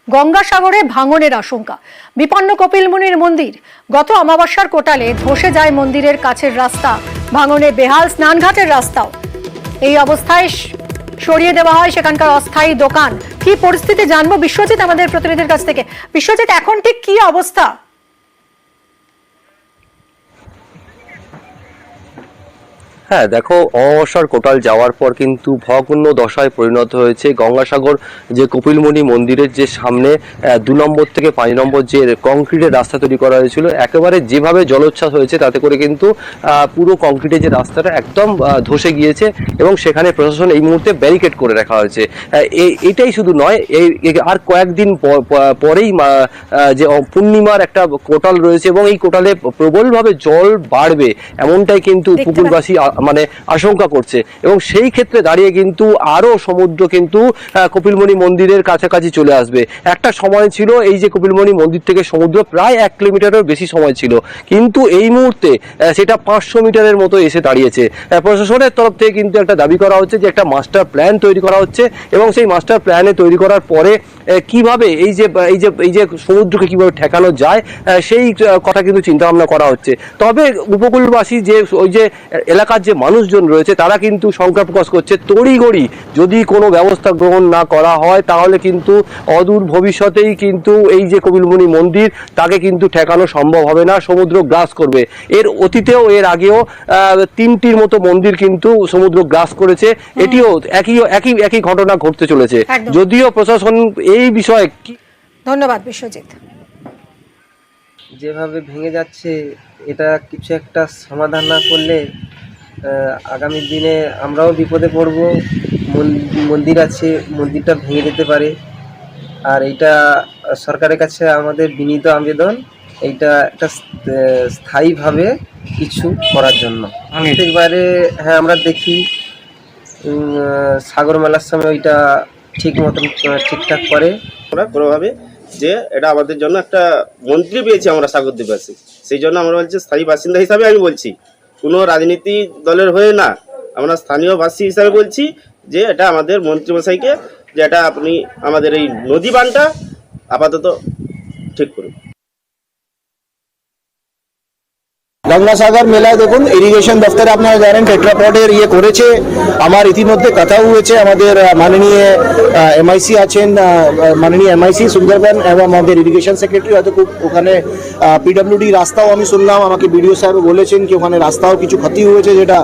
গঙ্গাসাগরে ভাঙনের আশঙ্কা। বিপন্ন কপিলমুনির মন্দির। গত অমাবস্যার কোটালে ধসে যায় মন্দিরের কাছের রাস্তা, ভাঙনে বেহাল স্নানঘাটের রাস্তাও। এই অবস্থায় সরিয়ে দেওয়া হয় সেখানকার অস্থায়ী দোকান। কি পরিস্থিতি জানবো বিশ্বজিৎ আমাদের প্রতিনিধির কাছ থেকে। বিশ্বজিৎ, এখন ঠিক কি অবস্থা? হ্যাঁ দেখো, অমাবস্যার কোটাল যাওয়ার পর কিন্তু ভগ্ন দশায় পরিণত হয়েছে গঙ্গাসাগর যে কপিলমুনি মন্দিরের যে সামনে 2 নম্বর থেকে 5 নম্বর যে কংক্রিটের রাস্তা তৈরি করা হয়েছিল, একেবারে যেভাবে জলোচ্ছ্বাস হয়েছে তাতে করে কিন্তু পুরো কংক্রিটের যে রাস্তাটা একদম ধসে গিয়েছে এবং সেখানে প্রশাসন এই মুহূর্তে ব্যারিকেড করে রাখা হয়েছে। এটাই শুধু নয়, আর কয়েকদিন পরেই যে পূর্ণিমার একটা কোটাল রয়েছে এবং এই কোটালে প্রবলভাবে জল বাড়বে এমনটাই কিন্তু উপকূলবাসী মানে আশঙ্কা করছে এবং সেই ক্ষেত্রে দাঁড়িয়ে কিন্তু আরো সমুদ্র কিন্তু কপিলমুনি মন্দিরের কাছাকাছি চলে আসবে। একটা সময় ছিল এই যে কপিলমুনি মন্দির থেকে সমুদ্র প্রায় 1 কিলোমিটারের বেশি সময় ছিল, কিন্তু এই মুহূর্তে সেটা 500 মিটারের মতো এসে দাঁড়িয়েছে। প্রশাসনের তরফ থেকে কিন্তু একটা দাবি করা হচ্ছে যে একটা মাস্টার প্ল্যান তৈরি করা হচ্ছে এবং সেই মাস্টার প্ল্যানে তৈরি করার পরে কিভাবে এই যে সমুদ্রকে কিভাবে ঠেকানো যায় সেই কথা কিন্তু চিন্তা ভাবনা করা হচ্ছে। তবে উপকূলবাসী যে ওই যে এলাকার যে মানুষজন রয়েছে তারা কিন্তু শঙ্কা প্রকাশ করছে, তড়িঘড়ি যদি কোনো ব্যবস্থা গ্রহণ না করা হয় তাহলে কিন্তু অদূর ভবিষ্যতেই কিন্তু এই যে কপিলমুনি মন্দির তাকে কিন্তু ঠেকানো সম্ভব হবে না, সমুদ্র গ্রাস করবে। এর অতীতেও এর আগেও 3টির মতো মন্দির কিন্তু সমুদ্র গ্রাস করেছে, এটিও একই ঘটনা ঘটতে চলেছে। যদিও প্রশাসন এই বিষয়ে ধন্যবাদ বিশ্বজিৎ। যেভাবে ভেঙে যাচ্ছে এটা কিছু একটা সমাধান না করলে আগামী দিনে আমরাও বিপদে পড়ব। মন্দির আছে, মন্দিরটা ভেঙে যেতে পারে। আর এইটা সরকারের কাছে আমাদের বিনীত আবেদন, এইটা একটা স্থায়ীভাবে কিছু করার জন্য। প্রত্যেকবারে হ্যাঁ আমরা দেখি সাগর মেলার সময় ওইটা ঠিক মতন ঠিকঠাক করে। আমরা কোনোভাবে যে এটা আমাদের জন্য একটা মন্ত্রী পেয়েছি আমরা সাগরদ্বীপবাসী, সেই জন্য আমরা বলছি স্থায়ী বাসিন্দা হিসাবে আমি বলছি, কোনো রাজনীতি দলের হয়ে না, আমরা স্থানীয় বাসী হিসাবে বলছি যে এটা আমাদের মন্ত্রীমশাইকে যে এটা আপনি আমাদের এই নদী বাঁধটা আপাতত ঠিক করুন। গঙ্গাসাগর মেলায় দেখুন ইরিগেশন দপ্তরে আপনারা জানেন টেট্রাপডের করেছে। আমার ইতিমধ্যে কথাও হয়েছে, আমাদের মাননীয় এমআইসি আছেন, মাননীয় এমআইসি সুন্দরবন এবং আমাদের ইরিগেশন সেক্রেটারি হয়তো খুব ওখানে পিডব্লিউডি রাস্তাও আমি শুনলাম, আমাকে বিডিও সাহেব বলেছেন কি ওখানে রাস্তাও কিছু ক্ষতি হয়েছে, যেটা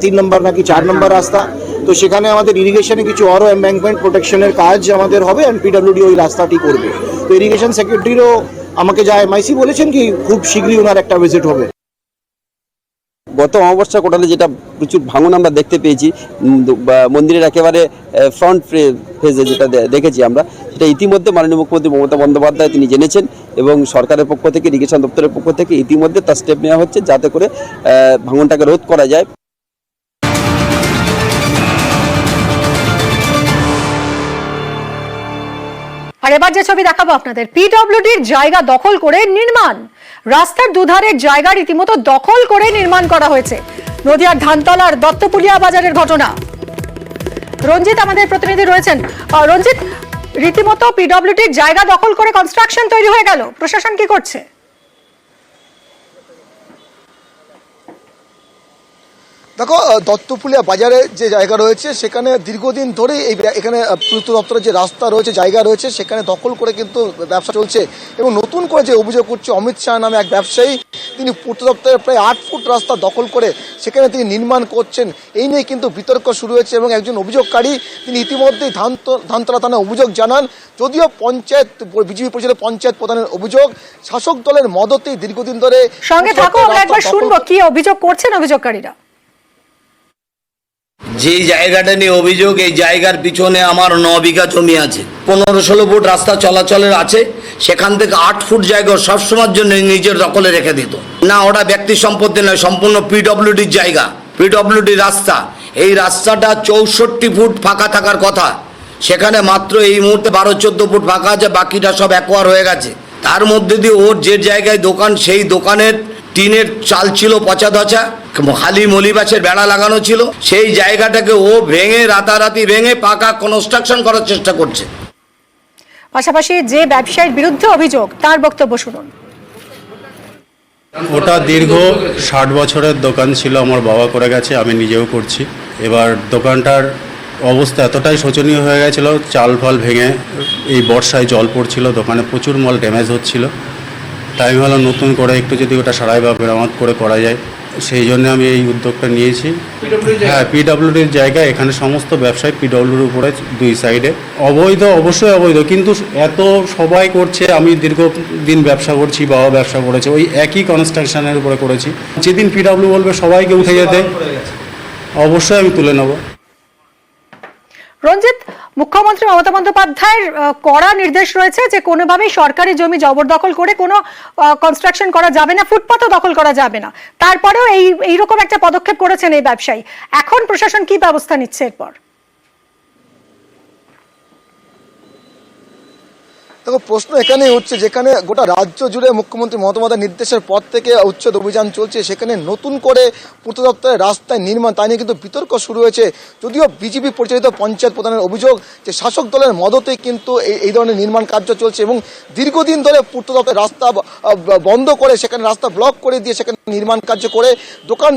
3 নম্বর নাকি 4 নম্বর রাস্তা। তো সেখানে আমাদের ইরিগেশনে কিছু আরও এম্বাঙ্কমেন্ট প্রোটেকশনের কাজ আমাদের হবে অ্যান্ড পিডব্লিউডি ওই রাস্তাটি করবে। তো ইরিগেশন সেক্রেটারিরও আমাকে যা এমআইসি বলেছেন কি খুব শীঘ্রই ওনার একটা ভিজিট হবে। গত অমাবস্যা কোটালে যেটা প্রচুর ভাঙন আমরা দেখতে পেয়েছি মন্দিরের একেবারে ফ্রন্ট ফেজে, যেটা দেখেছি আমরা, সেটা ইতিমধ্যে মাননীয় মুখ্যমন্ত্রী মমতা বন্দ্যোপাধ্যায় তিনি জেনেছেন এবং সরকারের পক্ষ থেকে ইরিগেশন দপ্তরের পক্ষ থেকে ইতিমধ্যে তার স্টেপ নেওয়া হচ্ছে যাতে করে ভাঙনটাকে রোধ করা যায়। আর এবার যে ছবি দেখাবো আপনাদের, পিডব্লিউডির জায়গা দখল করে নির্মাণ, রাস্তার দুধারের জায়গা রীতিমতো দখল করে নির্মাণ করা হয়েছে। নদিয়ার ধানতলার দত্তপুলিয়া বাজারের ঘটনা। রঞ্জিত আমাদের প্রতিনিধি রয়েছেন। রঞ্জিত, রীতিমতো পিডব্লিউডির জায়গা দখল করে কনস্ট্রাকশন তৈরি হয়ে গেল, প্রশাসন কি করছে? দেখো, দত্তপুলিয়া বাজারে যে জায়গা রয়েছে সেখানে দীর্ঘদিন ধরেই এখানে পূর্ত দপ্তরের যে রাস্তা রয়েছে, জায়গা রয়েছে, সেখানে দখল করে কিন্তু ব্যবসা চলছে এবং নতুন করে যে অভিযোগ করছে অমিত শাহ নামে এক ব্যবসায়ী, তিনি পূর্ত দপ্তরের প্রায় 8 ফুট রাস্তা দখল করে সেখানে তিনি নির্মাণ করছেন। এই নিয়ে কিন্তু বিতর্ক শুরু হয়েছে এবং একজন অভিযোগকারী তিনি ইতিমধ্যেই ধানতলা থানায় অভিযোগ জানান। যদিও পঞ্চায়েত বিজেপি পরিষদের পঞ্চায়েত প্রধানের অভিযোগ, শাসক দলের মদতেই দীর্ঘদিন ধরে। সঙ্গে থাকো, আমরা একবার শুনবো কি অভিযোগ করছেন অভিযোগকারীরা। যে জায়গাটা নিয়ে অভিযোগ, এই জায়গার পিছনে আমার 9 বিঘা জমি আছে, 15-16 ফুট রাস্তা চলাচলের আছে, সেখান থেকে 8 ফুট জায়গা সবসময়ের জন্য নিজের দখলে রেখে দিত না। ওটা ব্যক্তি সম্পত্তি নয়, সম্পূর্ণ পিডব্লিউডির জায়গা, পিডব্লিউডি রাস্তা। এই রাস্তাটা 64 ফুট ফাঁকা থাকার কথা, সেখানে মাত্র এই মুহূর্তে 12-14 ফুট ফাঁকা আছে, বাকিটা সব অ্যাকোয়ার হয়ে গেছে। তার মধ্যে দিয়ে ওর যে জায়গায় দোকান, সেই দোকানের টিনের চাল ছিল পচা ধচা, খালি মলিবাসের বেড়া লাগানো ছিল, সেই জায়গাটাকে ও ভেঙে রাতারাতি ভেঙে পাকা কনস্ট্রাকশন করার চেষ্টা করছে। পাশাপাশি যে ব্যবসায়ীর বিরুদ্ধে অভিযোগ তার বক্তব্য শুনুন। ওটা দীর্ঘ 60 বছরের দোকান ছিল, আমার বাবা করে গেছে, আমি নিজেও করছি। এবার দোকানটার অবস্থা এতটাই শোচনীয় হয়ে গেছিলো, চাল ফাল ভেঙে এই বর্ষায় জল পড়ছিল, দোকানে প্রচুর মাল ড্যামেজ হচ্ছিল। টাইম হলো নতুন করে একটু যদি ওটা সারাই বা মেরামত করে করা যায়, সেই জন্য আমি এই উদ্যোগটা নিয়েছি। হ্যাঁ, পিডব্লিউডির জায়গা, এখানে সমস্ত ব্যবসায়ী পিডব্লিউডির উপরে দুই সাইডে। অবৈধ, অবশ্যই অবৈধ, কিন্তু এত সবাই করছে। আমি দীর্ঘদিন ব্যবসা করছি, বাবা ব্যবসা করেছে, ওই একই কনস্ট্রাকশনের উপরে করেছি। যেদিন পিডব্লিউ বলবে সবাইকে উঠে যেতে, অবশ্যই আমি তুলে নেব। রঞ্জিত, মুখ্যমন্ত্রী মমতা বন্দ্যোপাধ্যায়ের কড়া নির্দেশ রয়েছে যে কোনোভাবেই সরকারি জমি জবরদখল করে কোনো কনস্ট্রাকশন করা যাবে না, ফুটপাতও দখল করা যাবে না। তারপরেও এইরকম একটা পদক্ষেপ করেছেন এই ব্যবসায়ী। এখন প্রশাসন কি ব্যবস্থা নিচ্ছে এরপর? দেখো, প্রশ্ন এখানেই হচ্ছে, যেখানে গোটা রাজ্য জুড়ে মুখ্যমন্ত্রী মমতা বন্দ্যোপাধ্যায়ের নির্দেশের পর থেকে উচ্ছেদ অভিযান চলছে, সেখানে নতুন করে পূর্ত দপ্তরের রাস্তায় নির্মাণ, তা নিয়ে কিন্তু বিতর্ক শুরু হয়েছে। যদিও বিজেপি পরিচালিত পঞ্চায়েত প্রধানের অভিযোগ যে শাসক দলের মদতেই কিন্তু এই ধরনের নির্মাণ কার্য চলছে এবং দীর্ঘদিন ধরে পূর্ত দপ্তরের রাস্তা বন্ধ করে, সেখানে রাস্তা ব্লক করে দিয়ে সেখানে নির্মাণ কার্য করে দোকান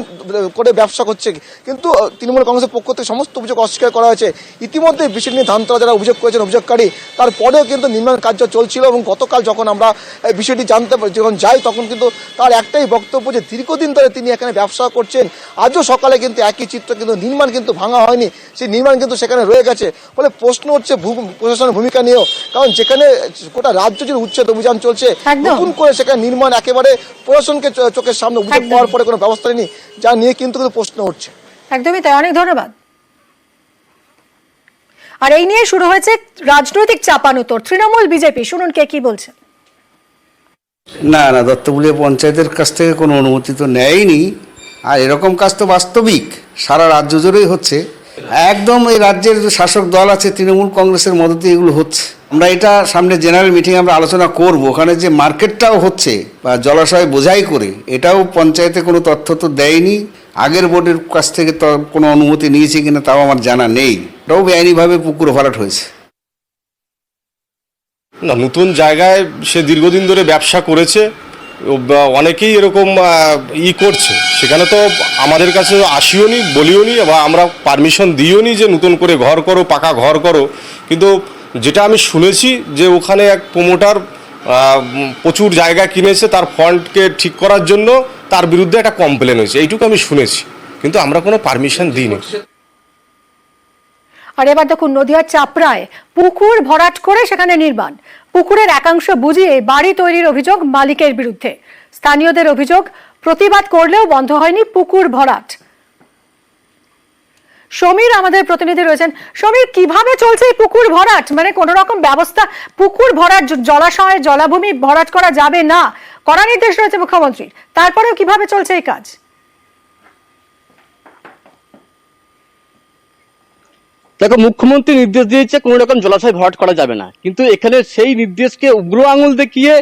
করে ব্যবসা করছে। কিন্তু তৃণমূল কংগ্রেসের পক্ষ থেকে সমস্ত অভিযোগ অস্বীকার করা হয়েছে। ইতিমধ্যে বিষয়টি নিয়ে ধানতলা যারা অভিযোগ করেছেন, অভিযোগকারী, তারপরেও কিন্তু নির্মাণ কার্য চলছিল এবং গতকাল যখন আমরা বিষয়টি যখন যাই, তখন কিন্তু তার একটাই বক্তব্য যে দীর্ঘদিন ধরে তিনি এখানে ব্যবসা করছেন। আজও সকালে কিন্তু একই চিত্র, কিন্তু নির্মাণ কিন্তু ভাঙা হয়নি, সেই নির্মাণ কিন্তু সেখানে রয়ে গেছে। ফলে প্রশ্ন হচ্ছে প্রশাসনের ভূমিকা নিয়েও, কারণ যেখানে গোটা রাজ্য জুড়ে উচ্ছেদ অভিযান চলছে, নতুন করে সেখানে নির্মাণ একেবারে প্রশাসনকে চোখের সামনে অভিযোগ পাওয়ার পরে কোনো ব্যবস্থা নেই, যা নিয়ে কিন্তু প্রশ্ন উঠছে। একদমই তাই, অনেক ধন্যবাদ। আর এই নিয়ে শুরু হয়েছে রাজনৈতিক চাপানুতর। তৃণমূল বিজেপি, শুনুন কে কি বলছেন। না, দত্তপুলিয়া পঞ্চায়েতের কাছ থেকে কোনো অনুমতি তো নেয়নি। আর এরকম কাজ তো বাস্তবিক সারা রাজ্য জুড়েই হচ্ছে। একদম এই রাজ্যের শাসক দল আছে তৃণমূল কংগ্রেসের মদতে এগুলো হচ্ছে। আমরা এটা সামনে জেনারেল মিটিং আমরা আলোচনা করব। ওখানে যে মার্কেটটাও হচ্ছে বা জলাশয় বোঝাই করে, এটাও পঞ্চায়েতে কোনো তথ্য তো দেয়নি। আগের বোর্ডের কাছ থেকে তো কোনো অনুমতি নিয়েছে কিনা তাও আমার জানা নেই। এটাও বেআইনিভাবে পুকুর ভরাট হয়েছে। না, নতুন জায়গায় সে দীর্ঘদিন ধরে ব্যবসা করেছে, অনেকেই এরকম করছে। সেখানে তো আমাদের কাছে আসিও নি, বলিও নি, বা আমরা পারমিশন দিও নি যে নতুন করে ঘর করো, পাকা ঘর করো। কিন্তু যেটা আমি শুনেছি যে ওখানে এক প্রমোটার প্রচুর জায়গা কিনেছে, তার ফন্টকে ঠিক করার জন্য তার বিরুদ্ধে একটা কমপ্লেন হয়েছে, এইটুকু আমি শুনেছি, কিন্তু আমরা কোনো পারমিশন দিইনি। আর এবার দেখুন, নদিয়ার চাপড়ায় পুকুর ভরাট করে সেখানে নির্মাণ, পুকুরের একাংশ বুঝিয়ে বাড়ি তৈরির অভিযোগ মালিকের বিরুদ্ধে। স্থানীয়দের অভিযোগ, প্রতিবাদ করলেও বন্ধ হয়নি পুকুর ভরাট। সমীর আমাদের প্রতিনিধি রয়েছেন। সমীর, কিভাবে চলছে এই পুকুর ভরাট? মানে কোন রকম ব্যবস্থা, পুকুর ভরাট, জলাশয় জলাভূমি ভরাট করা যাবে না, কড়া নির্দেশ রয়েছে মুখ্যমন্ত্রীর, তারপরেও কিভাবে চলছে এই কাজ? দেখো, মুখ্যমন্ত্রী নির্দেশ দিয়েছে কোনো রকম জলাশয় ভরাট করা যাবে না, কিন্তু এখানে সেই নির্দেশকে উগ্র আঙুল দেখিয়ে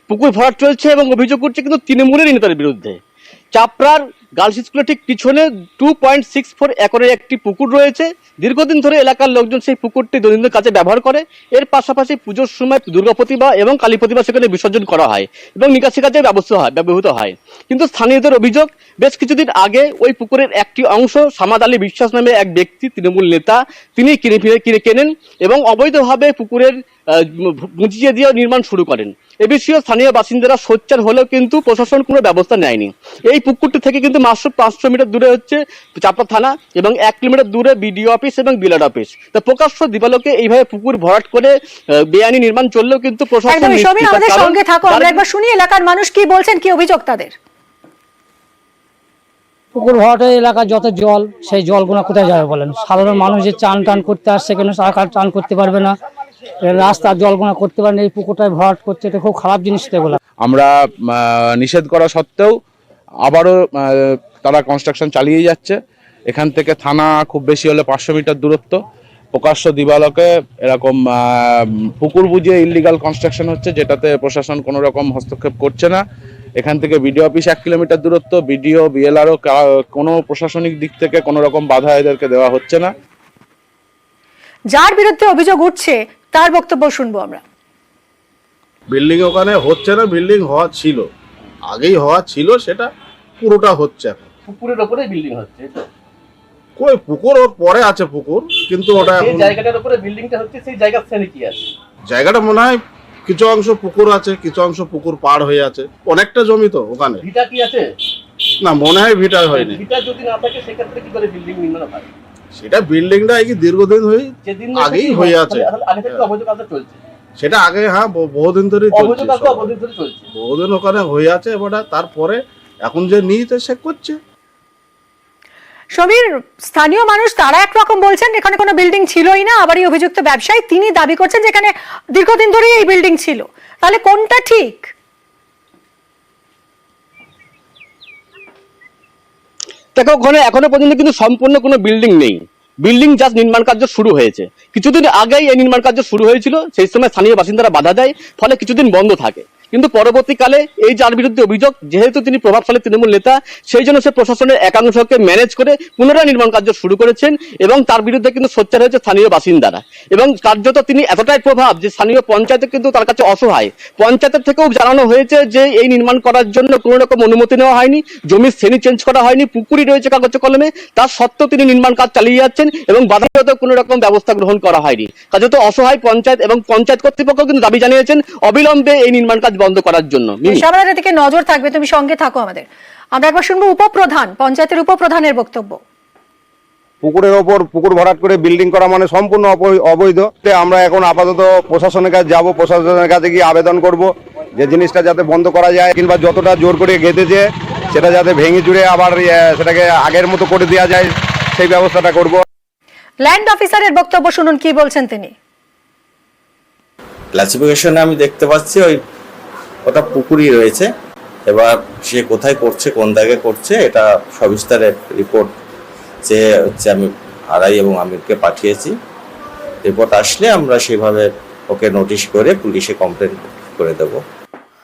পুকুর ভরাট চলছে এবং অভিযোগ করছে কিন্তু তৃণমূলের নেতার বিরুদ্ধে। চাপড়ার গার্লস স্কুলের ঠিক পিছনে 2.64 একরের একটি পুকুর রয়েছে। দীর্ঘদিন ধরে এলাকার লোকজন সেই পুকুরটি দৈনন্দিন কাজে ব্যবহার করে। এর পাশাপাশি পুজোর সময় দুর্গা প্রতিমা এবং কালী প্রতিমা সেখানে বিসর্জন করা হয় এবং নিকাশি কাজে ব্যবহৃত হয়। কিন্তু স্থানীয়দের অভিযোগ, বেশ কিছুদিন আগে ওই পুকুরের একটি অংশ সামাদ আলী বিশ্বাস নামে এক ব্যক্তি, তৃণমূল নেতা, তিনি কেনেন এবং অবৈধভাবে পুকুরের বুঝিয়ে দিয়ে নির্মাণ শুরু করেন। এ বিষয়ে স্থানীয় বাসিন্দারা সোচ্চার হলেও কিন্তু প্রশাসন কোনো ব্যবস্থা নেয়নি। এই পুকুরটি থেকে কিন্তু মাত্র 500 মিটার দূরে হচ্ছে চাপড়া থানা এবং 1 কিলোমিটার দূরে বিডিও অফিস এবং বিএলআর অফিস। তা প্রকাশ্য দিবালোকে এইভাবে পুকুর ভরাট করে বেআইনি নির্মাণ চললেও কিন্তু প্রশাসন। আমাদের সঙ্গে থাকো, আমরা একবার শুনি এলাকার মানুষ কি বলছেন, কি অভিযোগ তাদের। পুকুর ভরাটের এলাকার যত জল, সেই জলগুলো কোথায় যাবে বলেন? সাধারণ মানুষ যে চান করতে আসছে, কেন সরকার চান করতে পারবে না, রাস্তার জলগুলো করতে পারে না, এই পুকুরটায় ভরাট করছে, এটা খুব খারাপ জিনিস। এগুলো আমরা নিষেধ করা সত্ত্বেও আবারও তারা কনস্ট্রাকশন চালিয়ে যাচ্ছে। এখান থেকে থানা খুব বেশি হলে 500 মিটার দূরত্ব। প্রকাশ্য দিবালোকে এরকম পুকুর বুঝিয়ে ইললিগাল কনস্ট্রাকশন হচ্ছে, যেটাতে প্রশাসন কোনো রকম হস্তক্ষেপ করছে না। এখান থেকে বিডিও অফিস 1 কিলোমিটার দূরত্ব, বিডিও বিএলআরও কোনো প্রশাসনিক দিক থেকে কোনো রকম বাধা এদেরকে দেওয়া হচ্ছে না। যার বিরুদ্ধে অভিযোগ উঠছে তার বক্তব্য শুনবো আমরা। বিল্ডিং ওখানে হচ্ছে না, বিল্ডিং হওয়া ছিল, আগেই হওয়া ছিল, সেটা পুরোটা হচ্ছে এখন। পুকুরের ওপরে বিল্ডিং হচ্ছে তো, কই পুকুর ওর পরে আছে পুকুর, কিন্তু ওটা সেই এখন জায়গাটার উপরে বিল্ডিংটা হচ্ছে, সেই জায়গার শ্রেণী কি আছে? জায়গাটা মনে হয় কিছু অংশ পুকুর আছে, কিছু অংশ পুকুর পার হয়ে আছে, অনেকটা জমি তো ওখানে। ভিটা কি আছে? না, মনে হয় ভিটা হয়নি। ভিটা যদি না থাকে সেক্ষেত্রে কি করে বিল্ডিং নির্মাণ হয়? সেটা বিল্ডিংটা কি দীর্ঘদিন হয়ে যেদিন আগেই হয়ে আছে, আগে থেকে অবৈধ কাজটা চলছে, সেটা আগে, হ্যাঁ, বহুদিন ধরে অবৈধ চলছে, কাজটা অবৈধ ধরে চলছে, বহুদিন ওখানে হয়ে আছে। এবার তারপরে এখন যে নিয়েছে সে করছে। সমীর, স্থানীয় মানুষ তারা একরকম বলছেন এখানে কোনো বিল্ডিং ছিলই না, আবার এই অভিযুক্ত ব্যবসায়ী তিনি দাবি করছেন যে এখানে দীর্ঘদিন ধরেই এই বিল্ডিং ছিল। তাহলে কোনটা ঠিক? দেখো ওখানে এখনো পর্যন্ত কিন্তু সম্পূর্ণ কোনো বিল্ডিং নেই, বিল্ডিং জাস্ট নির্মাণ কার্য শুরু হয়েছে। কিছুদিন আগেই এই নির্মাণ কার্য শুরু হয়েছিল, সেই সময় স্থানীয় বাসিন্দারা বাধা দেয়, ফলে কিছুদিন বন্ধ থাকে। কিন্তু পরবর্তীকালে এই যার বিরুদ্ধে অভিযোগ, যেহেতু তিনি প্রভাবশালী তৃণমূল নেতা, সেই জন্য সে প্রশাসনের একাংশকে ম্যানেজ করে পুনরায় নির্মাণ কার্য শুরু করেছেন এবং তার বিরুদ্ধে কিন্তু সোচ্চার হয়েছে স্থানীয় বাসিন্দারা। এবং কার্যত তিনি এতটাই প্রভাব যে স্থানীয় পঞ্চায়েতে কিন্তু তার কাছে অসহায়। পঞ্চায়েতের থেকেও জানানো হয়েছে যে এই নির্মাণ করার জন্য কোনো রকম অনুমতি নেওয়া হয়নি, জমির শ্রেণী চেঞ্জ করা হয়নি, পুকুরই রয়েছে কাগজে কলমে, তার সত্ত্বেও তিনি নির্মাণ কাজ চালিয়ে যাচ্ছেন এবং বাধাগত কোনো রকম ব্যবস্থা গ্রহণ করা হয়নি। কার্যত অসহায় পঞ্চায়েত, এবং পঞ্চায়েত কর্তৃপক্ষ কিন্তু দাবি জানিয়েছেন অবিলম্বে এই নির্মাণ কাজ বন্ধ করার জন্য। আমাদের দিকে নজর থাকবে, তুমি সঙ্গে থাকো আমাদের। আমরা একবার শুনবো উপপ্রধান, পঞ্চায়েতের উপপ্রধানের বক্তব্য। পুকুরের ওপর পুকুর ভরাট করে বিল্ডিং করা মানে সম্পূর্ণ অবৈধ। আমরা এখন আপাতত প্রশাসনের কাছে যাব, প্রশাসনের কাছে গিয়ে আবেদন করব যে জিনিসটা যাতে বন্ধ করা যায়, কিংবা যতটা জোর করে গেঁথেছে সেটা যাতে ভেঙে চুরে আবার সেটাকে আগের মতো করে দেওয়া যায়, সেই ব্যবস্থাটা করব। ল্যান্ড অফিসারের বক্তব্য শুনুন, কি বলছেন তিনি। ক্লাসিফিকেশনে আমি দেখতে পাচ্ছি ওটা পুকুরই রয়েছে। এবার সে কোথায় করছে, কোন জায়গায় করছে, এটা সবিস্তারে রিপোর্ট যে হচ্ছে আমি আড়াই এবং আমিরকে পাঠিয়েছি। রিপোর্ট আসলে আমরা সেভাবে ওকে নোটিশ করে পুলিশে কমপ্লেন করে দেবো।